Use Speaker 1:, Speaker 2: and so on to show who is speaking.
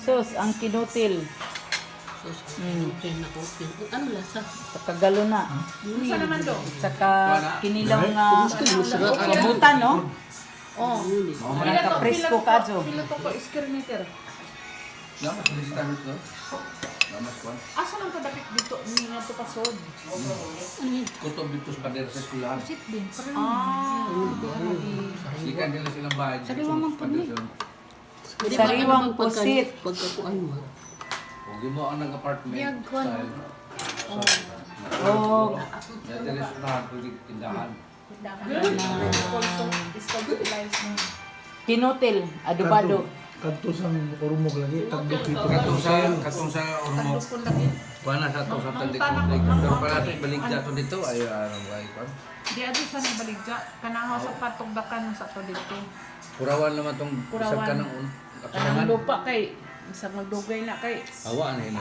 Speaker 1: Sus, ang kinutil.
Speaker 2: Ano lasa?
Speaker 1: Sa kagalo na.
Speaker 3: Saan naman do?
Speaker 1: Saka kinilaw nga kabutan, no?
Speaker 3: Oh.
Speaker 1: Parang kapresko ka, Jo.
Speaker 3: Pila to ko iskirmeter.
Speaker 4: Lamas listahan ito. Lamas kwan.
Speaker 3: Asa nang kadapit dito ni nga to pasod?
Speaker 4: Kutob dito sa pader sa eskwelahan.
Speaker 3: Sit din.
Speaker 1: Ah.
Speaker 4: Ikan nila silang bahay.
Speaker 2: Sariwang ang punik.
Speaker 1: Sariwang pusit.
Speaker 2: Pagkakuan mo.
Speaker 4: Huwag mo ang nag-apartment.
Speaker 2: Biyagwan.
Speaker 1: Oh,
Speaker 4: Dati rin sa tulig tindahan.
Speaker 1: kinutil, adobado.
Speaker 5: Kadto sang urumog lagi, tagdo pito.
Speaker 4: Katong sa urmo. Kuha na sa to sa tandik konflik. Pero pala ito ibaligya to dito. Ay, ano ba ikaw?
Speaker 3: Di adi sa nabaligya. Kanahaw sa patugdakan sa to dito.
Speaker 4: Kurawan naman tong
Speaker 3: Kurawan.
Speaker 4: isang kanang
Speaker 3: Kanang lupa kay isang magdugay na kay
Speaker 4: Hawa na yun.